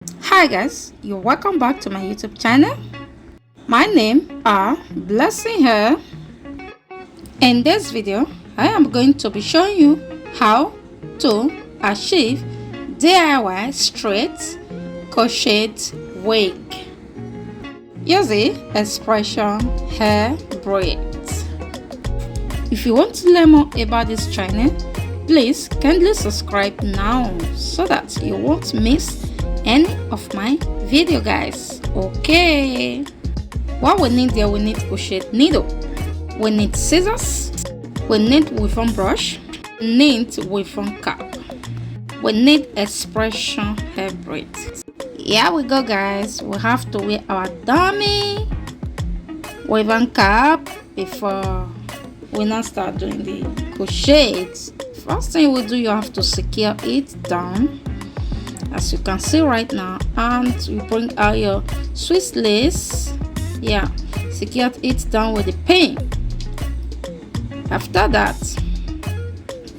Hi guys, you're welcome back to my YouTube channel. My name are Blessing Hair. In this video, I am going to be showing you how to achieve DIY straight crocheted wig using expression hair braids. If you want to learn more about this channel, please kindly subscribe now so that you won't miss any of my video, guys. Okay, what we need there, we need crochet needle, we need scissors, we need weaving brush, we need weaving cap, we need expression hair braids. Here we go, guys. We have to wear our dummy weaving cap before we now start doing the crochets. First thing we do, you have to secure it down as you can see right now, and you bring out your Swiss lace. Yeah, secure it down with the pin. After that,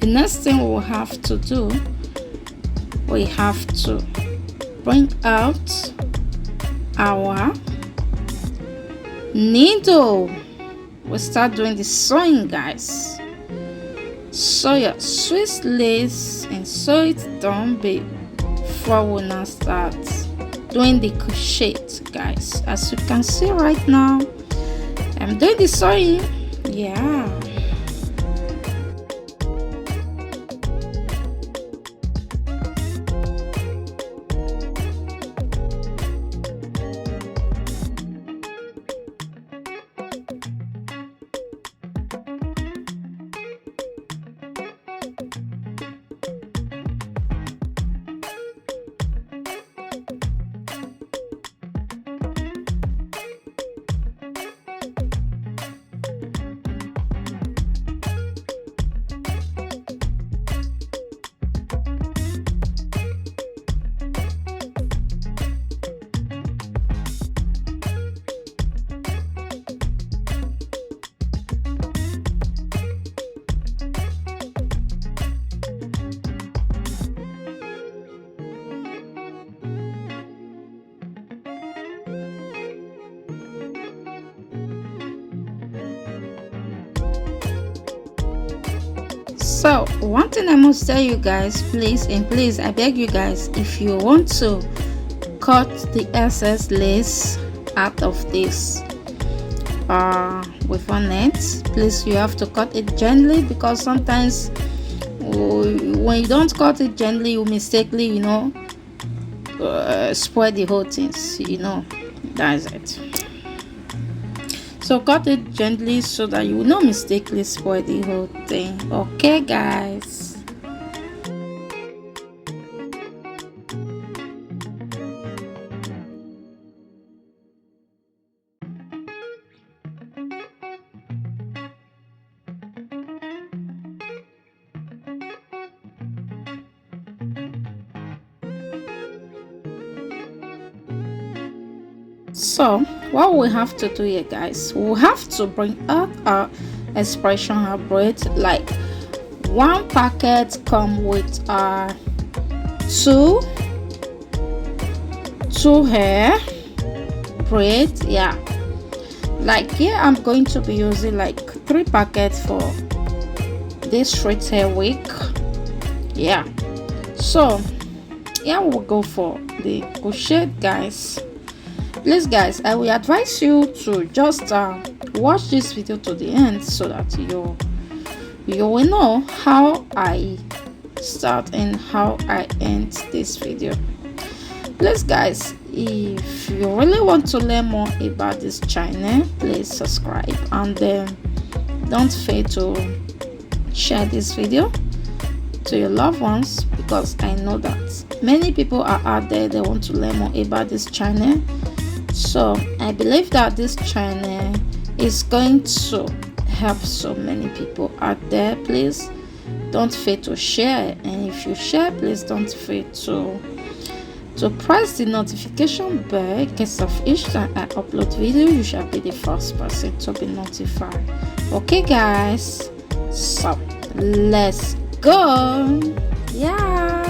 the next thing we will have to do, we have to bring out our needle. We start doing the sewing, guys. Sew your Swiss lace and sew it down before we now start doing the crochet, guys. As you can see right now, I'm doing the sewing. Yeah, so one thing I must tell you guys, please and please, I beg you guys, if you want to cut the excess lace out of this with one net, please, you have to cut it gently, because sometimes when you don't cut it gently, you mistakenly, spoil the whole things. That's it. So cut it gently so that you will not mistakenly spoil the whole thing. Okay, guys. So what we have to do here, guys, we have to bring out our expression hair braid. Like one packet come with two hair braid. Yeah, like here I'm going to be using like 3 packets for this straight hair wig. Yeah, so yeah, we'll go for the crochet, guys. Please, guys, I will advise you to just watch this video to the end so that you will know how I start and how I end this video. Please, guys, if you really want to learn more about this channel, please subscribe, and don't fail to share this video to your loved ones, because I know that many people are out there, they want to learn more about this channel. So I believe that this channel is going to help so many people out there. Please don't fail to share, and if you share, please don't fail to press the notification bell, in case of each time I upload video, you shall be the first person to be notified. Okay, guys, so let's go. Yeah.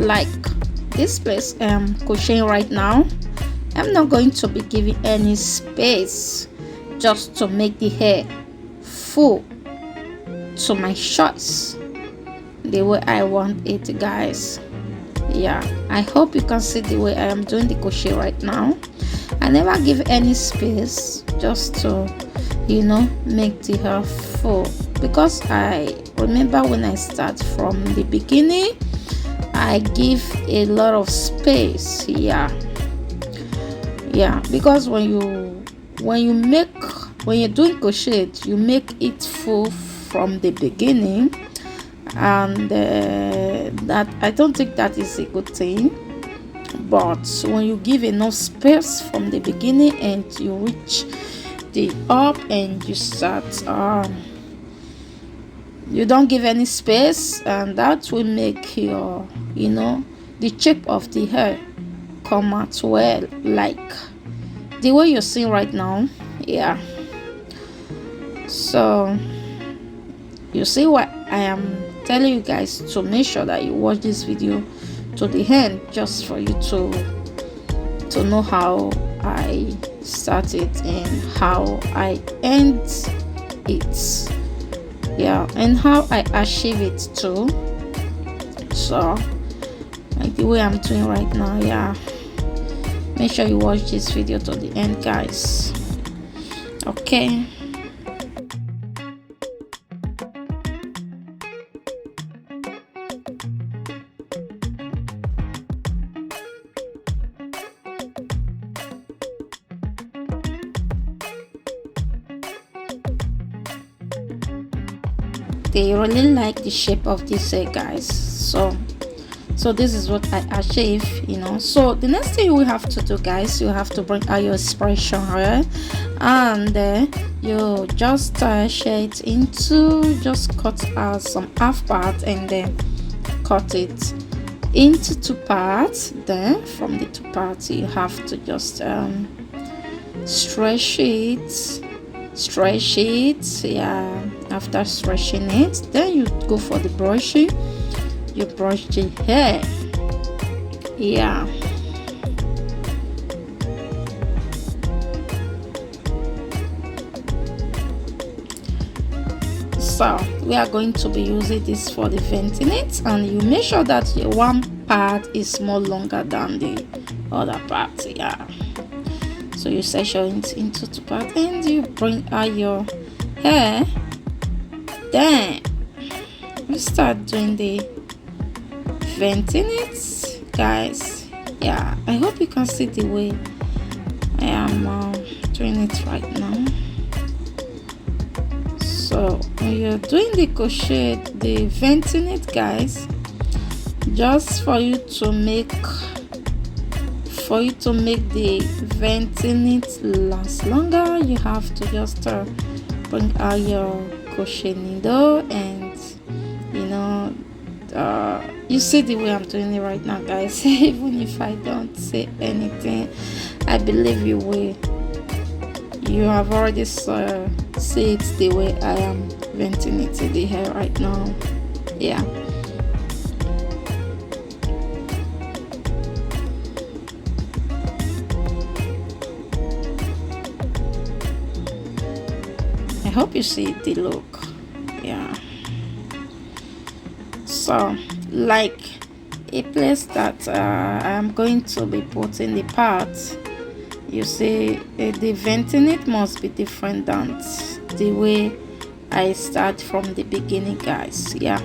like this place I'm crocheting right now, I'm not going to be giving any space, just to make the hair full to my choice, the way I want it, guys. Yeah, I hope you can see the way I am doing the crochet right now. I never give any space, just to, you know, make the hair full, because I remember when I start from the beginning, I give a lot of space. Yeah, because when you're doing crochet, you make it full from the beginning, and that, I don't think that is a good thing. But when you give enough space from the beginning and you reach the up and you start, you don't give any space, and that will make your, you know, the shape of the hair come out well, like the way you're seeing right now. Yeah, so you see what I am telling you guys, to make sure that you watch this video to the end, just for you to know how I started and how I end it. Yeah, and how I achieve it too. So like the way I'm doing right now. Yeah, make sure you watch this video to the end, guys. Okay. They really like the shape of this hair, guys. So this is what I achieve, you know. So the next thing we have to do, guys, you have to bring out your expression hair, and you just share it into, just cut out some half part and then cut it into 2 parts. Then from the 2 parts you have to just stretch it. Yeah, after stretching it, then you go for the brushing. You brush the hair. Yeah, so we are going to be using this for the venting it, and you make sure that your one part is more longer than the other part. Yeah, so you section it into 2 parts and you bring out your hair. Then you start doing the venting it, guys. Yeah, I hope you can see the way I am doing it right now. So when you're doing the crochet, the venting it, guys, just for you to make the venting it last longer, you have to just bring out your crochet needle, and you know, you see the way I'm doing it right now, guys. Even if I don't say anything, I believe you will. You have already see it the way I am venting it in the hair right now. Yeah, I hope you see the look. Yeah, so like a place that I'm going to be putting the parts, you see, the venting it must be different than the way I start from the beginning, guys. Yeah,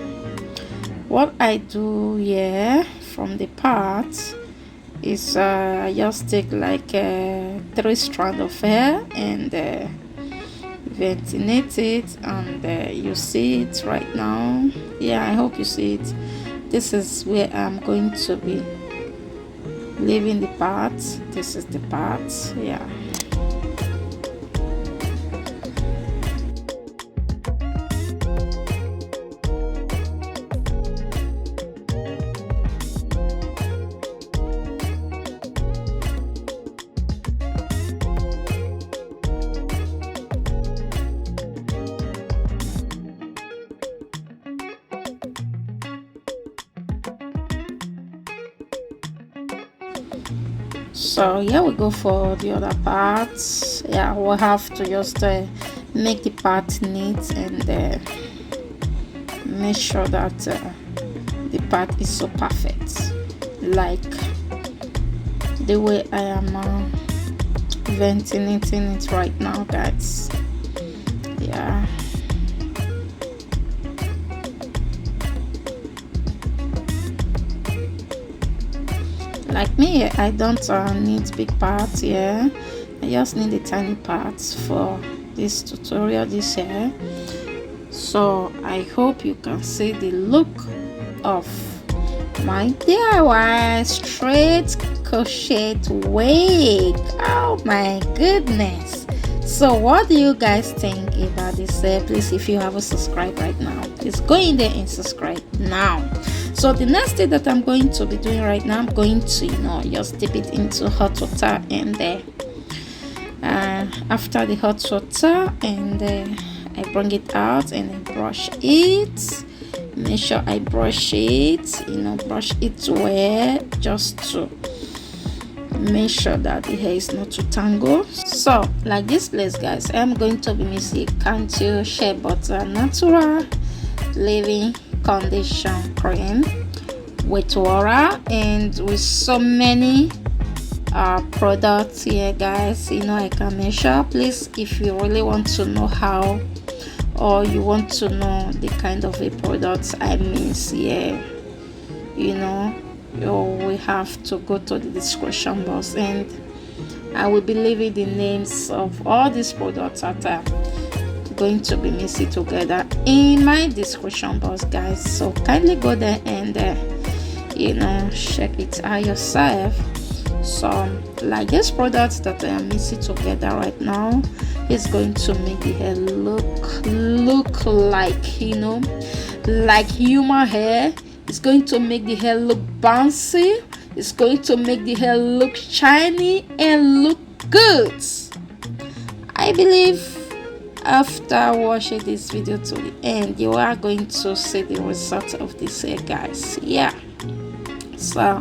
what I do here from the parts is I just take like 3 strands of hair and ventilate it, and you see it right now. Yeah, I hope you see it. This is where I'm going to be leaving the parts. This is the parts. Yeah, So here we go for the other parts. Yeah, we'll have to just make the part neat and make sure that the part is so perfect, like the way I am ventilating it right now, guys. Yeah. Like me, I don't need big parts here. I just need the tiny parts for this tutorial this year. So I hope you can see the look of my DIY straight crocheted wig. Oh my goodness. So what do you guys think about this? Please, if you haven't subscribed right now, please go in there and subscribe now. So the next thing that I'm going to be doing right now, I'm going to just dip it into hot water, and after the hot water, and I bring it out and I brush it. Make sure I brush it, brush it well, just to make sure that the hair is not too tangled. So like this place, guys, I'm going to be mixing Cantu shea butter natural leave-in condition cream with water and with so many products here, guys. I can measure. Please, if you really want to know how, or you want to know the kind of a product I mix here, we have to go to the description box, and I will be leaving the names of all these products that are going to be mixed together in my description box, guys. So kindly go there and check it out yourself. So like this product that I am mixing together right now is going to make the hair look like like human hair. It's going to make the hair look bouncy. It's going to make the hair look shiny and look good. I believe after watching this video to the end, you are going to see the result of this hair, guys. Yeah. So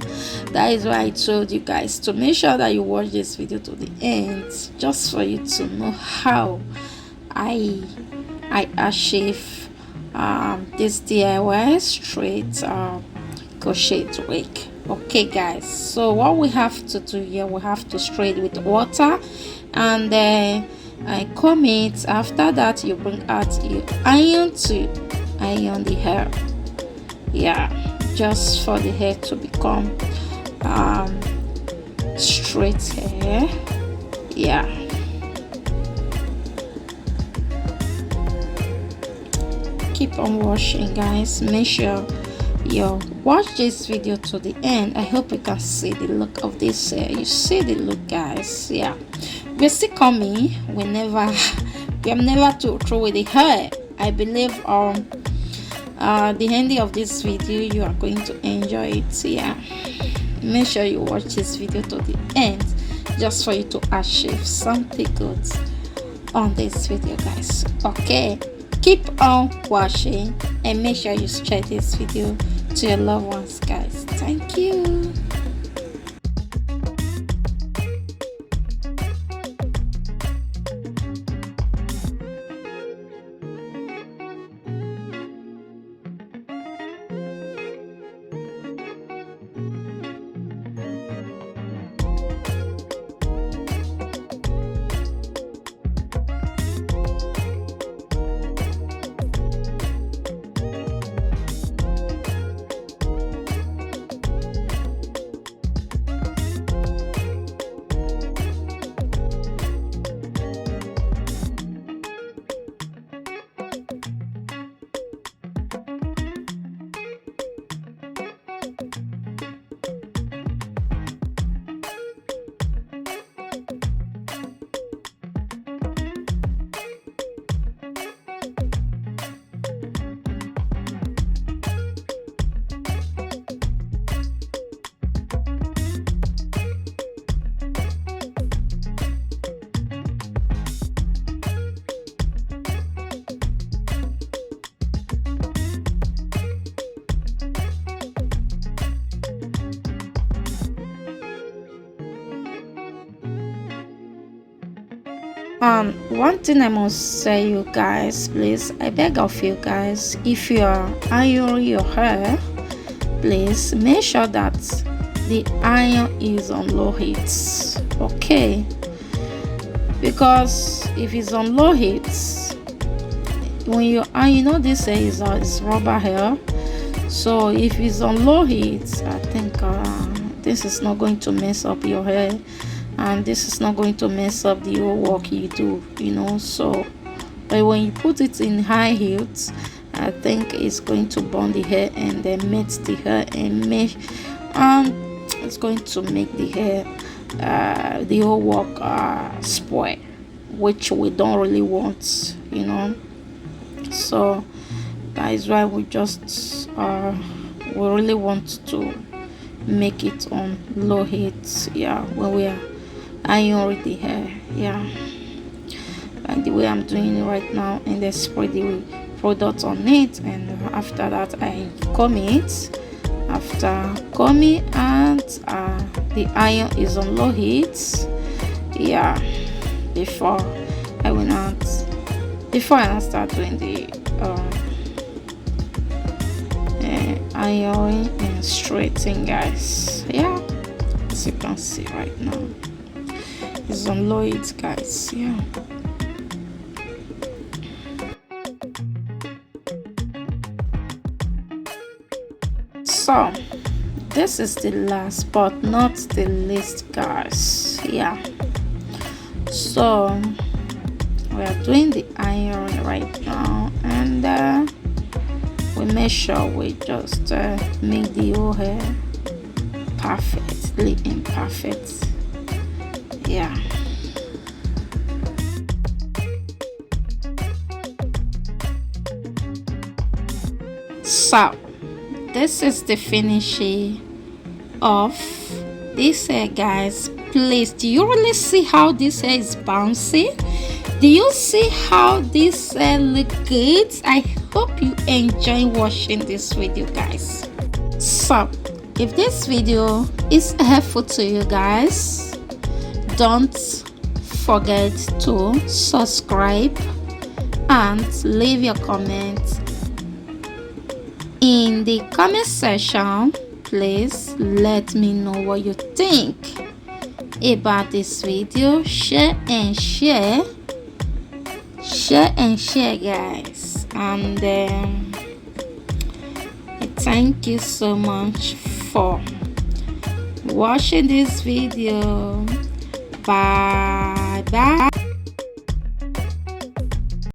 that is why I told you guys to make sure that you watch this video to the end, just for you to know how I achieve this DIY straight crochet wig. Okay, guys, so what we have to do here, we have to straight with water, and I comb it. After that, you bring out your iron to iron the hair. Yeah, just for the hair to become straight hair. Yeah. Keep on washing, guys. Make sure you watch this video to the end. I hope you can see the look of this hair. You see the look, guys. Yeah, we're still coming. We have never to throw away the hair. I believe the ending of this video you are going to enjoy it. Yeah, make sure you watch this video to the end, just for you to achieve something good on this video, guys. Okay, keep on watching and make sure you share this video to your loved ones, guys. Thank you. One thing I must say, you guys, please, I beg of you guys, if you are ironing your hair, please make sure that the iron is on low heat, okay? Because if it's on low heat, when you iron, you know this hair is rubber hair, so if it's on low heat, I think this is not going to mess up your hair, and this is not going to mess up the whole work you do, you know. So but when you put it in high heat, I think it's going to burn the hair and then melt the hair and make it's going to make the hair the whole work spoil, which we don't really want, you know. So that is why we just we really want to make it on low heat, yeah, when we are ironing the hair, yeah, like the way I'm doing it right now, and then spray the product on it, and after that I comb it. After combing, and the iron is on low heat, yeah, before I start doing the ironing and straightening, guys. Yeah, as you can see right now, it's on low heat, guys. Yeah. So this is the last but not the least, guys. Yeah, so we are doing the iron right now, and we make sure we just make the whole hair perfectly imperfect, yeah. So this is the finishing of this hair, guys. Please, do you really see how this hair is bouncy? Do you see how this hair look good? I hope you enjoy watching this video, guys. So if this video is helpful to you guys, don't forget to subscribe and leave your comments in the comment section. Please let me know what you think about this video. Share and share, guys, and thank you so much for watching this video. Bye bye.